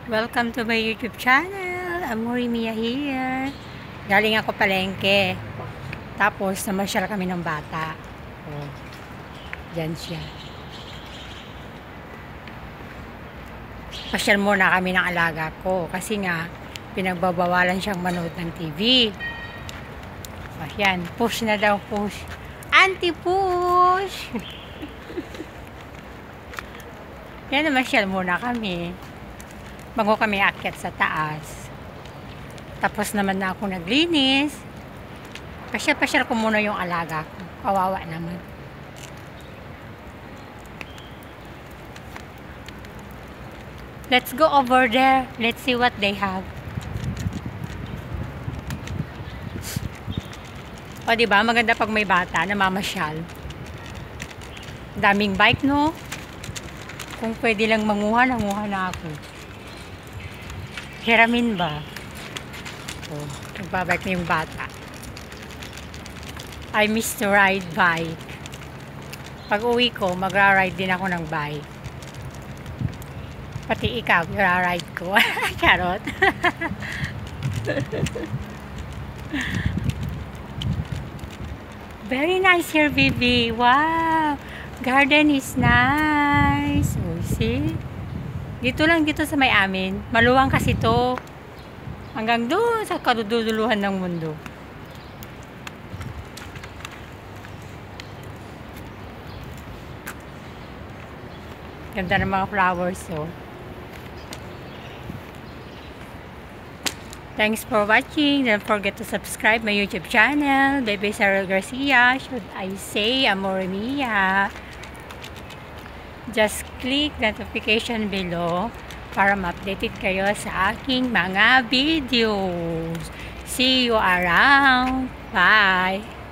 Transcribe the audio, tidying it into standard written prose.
Welcome to my YouTube channel. Amori Mia here. Galing ako palengke. Tapos namasyal kami ng bata. Oh, dyan siya. Pasyal muna kami ng alaga ko. Kasi nga, pinagbabawalan siyang manood ng TV. Oh, yan. Push na daw, push. Anti-push! Yan, namasyal muna kami. Bago kami aakyat sa taas. Tapos naman na ako naglinis. Pasyal-pasyal ko muna yung alaga ko. Kawawa naman. Let's go over there. Let's see what they have. O diba, maganda pag may bata na mamasyal. Daming bike, no? Kung pwede lang manguha, nanguha na ako. Hiramin ba? Oh, nagbabike na yung bata. I miss to ride bike. Pag uwi ko, magra-ride din ako ng bike. Pati ikaw, gra-ride ko. Charot. Very nice here, baby. Wow. Garden is nice. Oh, see? Dito lang, dito sa may amin. Maluwang kasi to. Hanggang doon sa kaduduluhan ng mundo. Ganda ng mga flowers, oh. Thanks for watching. Don't forget to subscribe my YouTube channel. Baby Sarah Garcia. Should I say Amore Mia? Just click notification below para ma-updated kayo sa aking mga videos. See you around. Bye!